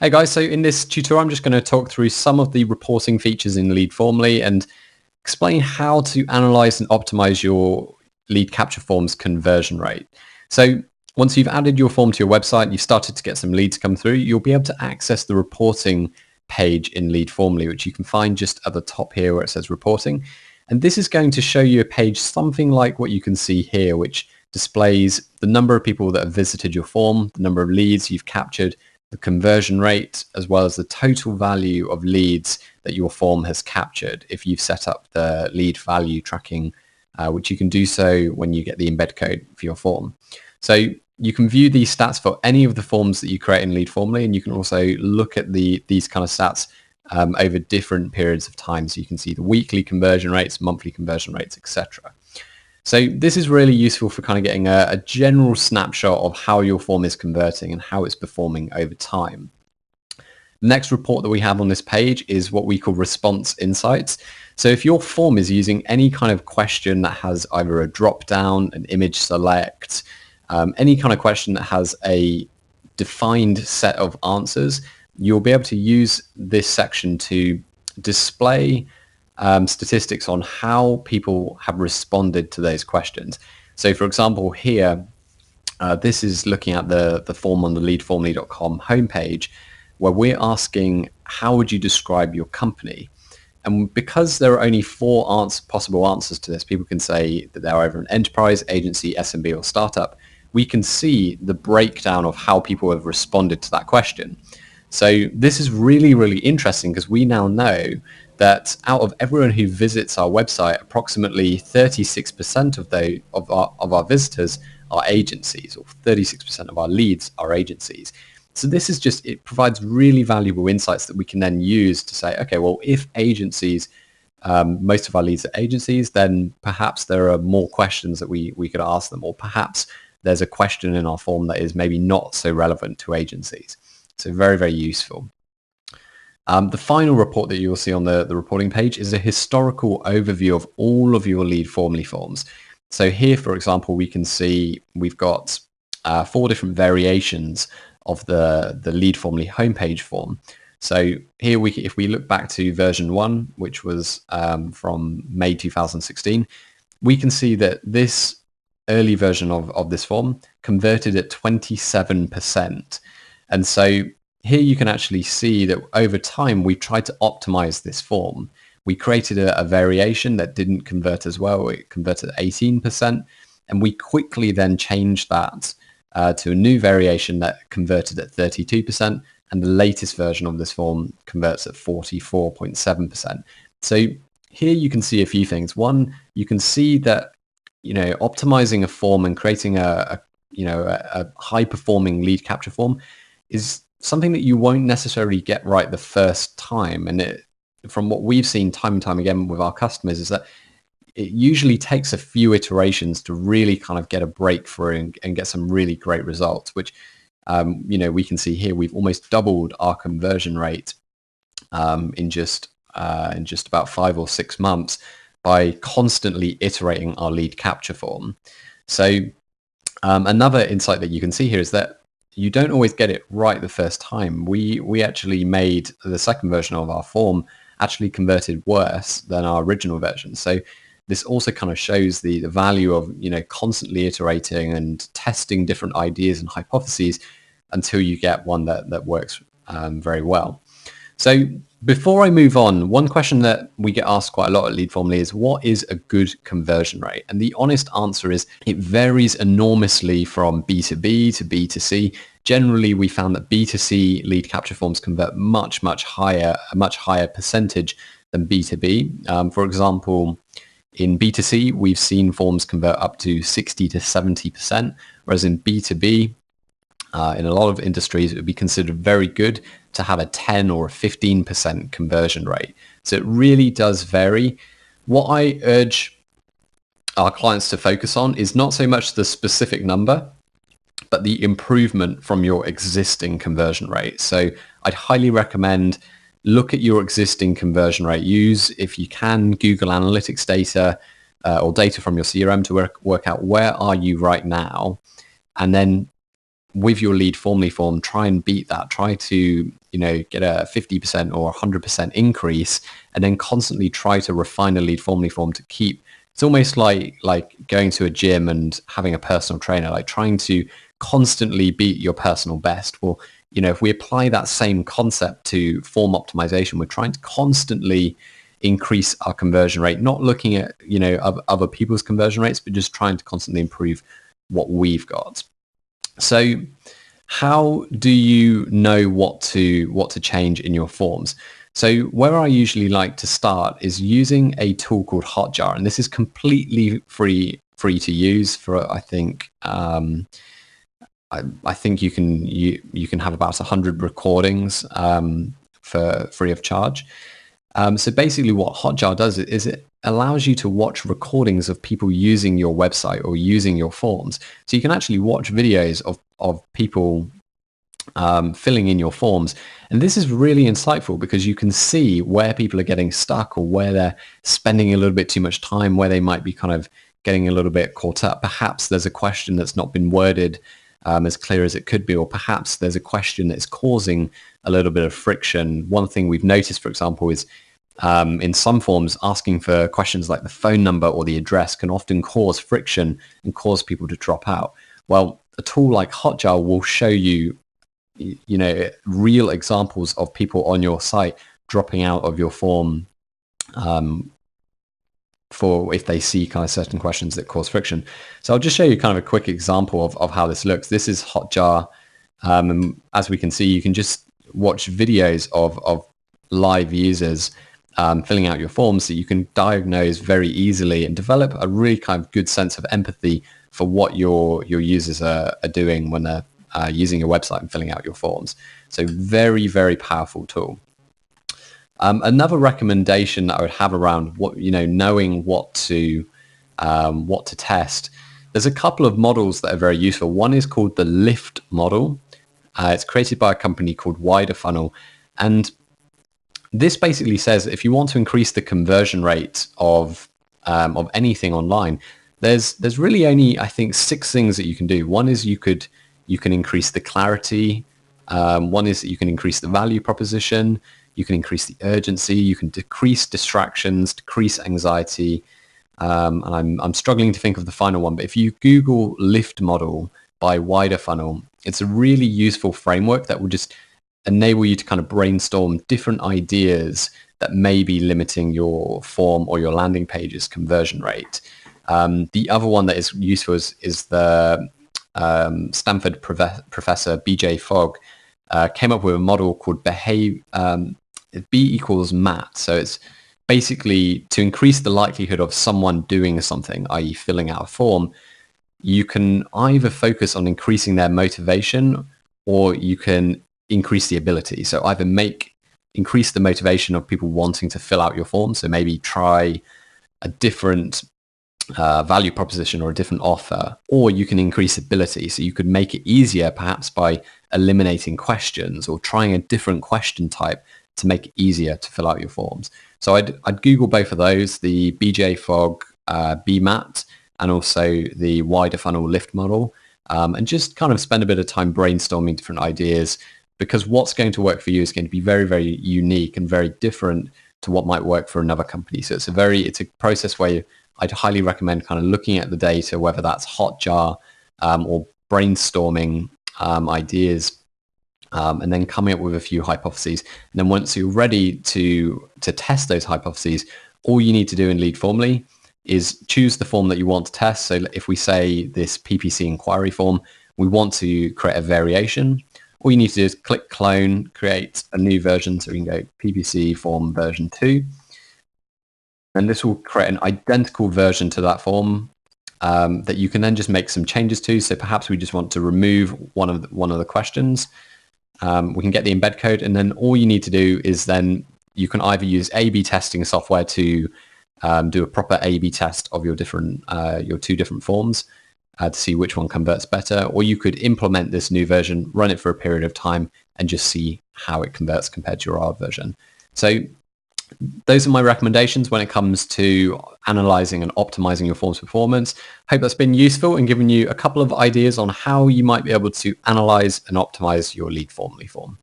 Hey guys, so in this tutorial I'm just going to talk through some of the reporting features in Leadformly and explain how to analyze and optimize your lead capture form's conversion rate. So once you've added your form to your website and you've started to get some leads come through, you'll be able to access the reporting page in Leadformly, which you can find just at the top here where it says reporting. And this is going to show you a page something like what you can see here, which displays the number of people that have visited your form, the number of leads you've captured, the conversion rate, as well as the total value of leads that your form has captured if you've set up the lead value tracking, which you can do so when you get the embed code for your form. So you can view these stats for any of the forms that you create in Leadformly, and you can also look at these kind of stats over different periods of time. So you can see the weekly conversion rates, monthly conversion rates, etc. So this is really useful for kind of getting a general snapshot of how your form is converting and how it's performing over time. The next report that we have on this page is what we call response insights. So if your form is using any kind of question that has either a drop down, an image select, any kind of question that has a defined set of answers, you'll be able to use this section to display statistics on how people have responded to those questions. So for example, here, this is looking at the form on the leadformly.com homepage, where we're asking, how would you describe your company? And because there are only four possible answers to this, people can say that they're either an enterprise, agency, SMB, or startup. We can see the breakdown of how people have responded to that question. So this is really, really interesting because we now know that out of everyone who visits our website, approximately 36% of our visitors are agencies, or 36% of our leads are agencies. So this is just, it provides really valuable insights that we can then use to say, okay, well, if agencies, most of our leads are agencies, then perhaps there are more questions that we could ask them, or perhaps there's a question in our form that is maybe not so relevant to agencies. So very, very useful. The final report that you'll see on the reporting page is a historical overview of all of your Leadformly forms. So here, for example, we can see we've got 4 different variations of the Leadformly homepage form. So here, if we look back to version 1, which was from May 2016, we can see that this early version of this form converted at 27%. And so here you can actually see that over time, we tried to optimize this form. We created a variation that didn't convert as well. It converted at 18%. And we quickly then changed that to a new variation that converted at 32%. And the latest version of this form converts at 44.7%. So here you can see a few things. One, you can see that, optimizing a form and creating a high performing lead capture form is something that you won't necessarily get right the first time. And from what we've seen time and time again with our customers is that it usually takes a few iterations to really kind of get a breakthrough and get some really great results, which, we can see here, we've almost doubled our conversion rate in just about 5 or 6 months by constantly iterating our lead capture form. So another insight that you can see here is that you don't always get it right the first time. We actually made the second version of our form actually converted worse than our original version. So this also kind of shows the value of, constantly iterating and testing different ideas and hypotheses until you get one that works very well. So before I move on, one question that we get asked quite a lot at Leadformly is, what is a good conversion rate? And the honest answer is it varies enormously from B2B to B2C. Generally, we found that B2C lead capture forms convert a much higher percentage than B2B. For example, in B2C, we've seen forms convert up to 60 to 70%, whereas in B2B, in a lot of industries, it would be considered very good to have a 10 or a 15% conversion rate. So it really does vary. What I urge our clients to focus on is not so much the specific number, but the improvement from your existing conversion rate. So I'd highly recommend look at your existing conversion rate. Use, if you can, Google Analytics data or data from your CRM to work out where are you right now, and then with your Leadformly form, try and beat that. Try to, get a 50% or 100% increase, and then constantly try to refine a Leadformly form to keep. It's almost like going to a gym and having a personal trainer, like trying to constantly beat your personal best. Well, if we apply that same concept to form optimization, we're trying to constantly increase our conversion rate, not looking at, other people's conversion rates, but just trying to constantly improve what we've got. So how do you know what to change in your forms? So where I usually like to start is using a tool called Hotjar, and this is completely free to use for, I think, I think you can have about 100 recordings for free of charge. So basically what Hotjar does is it allows you to watch recordings of people using your website or using your forms. So you can actually watch videos of people filling in your forms. And this is really insightful because you can see where people are getting stuck or where they're spending a little bit too much time, where they might be kind of getting a little bit caught up. Perhaps there's a question that's not been worded as clear as it could be, or perhaps there's a question that's causing a little bit of friction. One thing we've noticed, for example, is in some forms, asking for questions like the phone number or the address can often cause friction and cause people to drop out. Well, a tool like Hotjar will show you, real examples of people on your site dropping out of your form for if they see kind of certain questions that cause friction. So I'll just show you kind of a quick example of how this looks. This is Hotjar. And as we can see, you can just watch videos of live users filling out your forms, so you can diagnose very easily and develop a really kind of good sense of empathy for what your users are doing when they're using your website and filling out your forms. So very, very powerful tool. Another recommendation that I would have around knowing what to test. There's a couple of models that are very useful. One is called the Lift model. It's created by a company called Wider Funnel, and this basically says if you want to increase the conversion rate of anything online, there's really only, I think, 6 things that you can do. One is you can increase the clarity. One is that you can increase the value proposition. You can increase the urgency. You can decrease distractions, decrease anxiety. And I'm struggling to think of the final one. But if you Google Lift model by Wider Funnel, it's a really useful framework that will just enable you to kind of brainstorm different ideas that may be limiting your form or your landing page's conversion rate. The other one that is useful is the Stanford professor BJ Fogg came up with a model called B equals MAT. So it's basically to increase the likelihood of someone doing something, i.e. filling out a form. You can either focus on increasing their motivation, or you can increase the ability. So either increase the motivation of people wanting to fill out your form. So maybe try a different value proposition or a different offer, or you can increase ability. So you could make it easier perhaps by eliminating questions or trying a different question type to make it easier to fill out your forms. So I'd Google both of those, the BJ Fogg BMAT and also the Wider Funnel Lift model, and just kind of spend a bit of time brainstorming different ideas, because what's going to work for you is going to be very, very unique and very different to what might work for another company. So it's a process where I'd highly recommend kind of looking at the data, whether that's Hotjar or brainstorming ideas, and then coming up with a few hypotheses. And then once you're ready to test those hypotheses, all you need to do in Leadformly is choose the form that you want to test. So if we say this PPC inquiry form, we want to create a variation. All you need to do is click clone, create a new version. So we can go PPC form version 2. And this will create an identical version to that form that you can then just make some changes to. So perhaps we just want to remove one of the questions. We can get the embed code, and then all you need to do is then you can either use A/B testing software to do a proper A/B test of your two different forms to see which one converts better, or you could implement this new version, run it for a period of time, and just see how it converts compared to your old version. So Those are my recommendations when it comes to analyzing and optimizing your form's performance. Hope that's been useful and given you a couple of ideas on how you might be able to analyze and optimize your Leadformly form.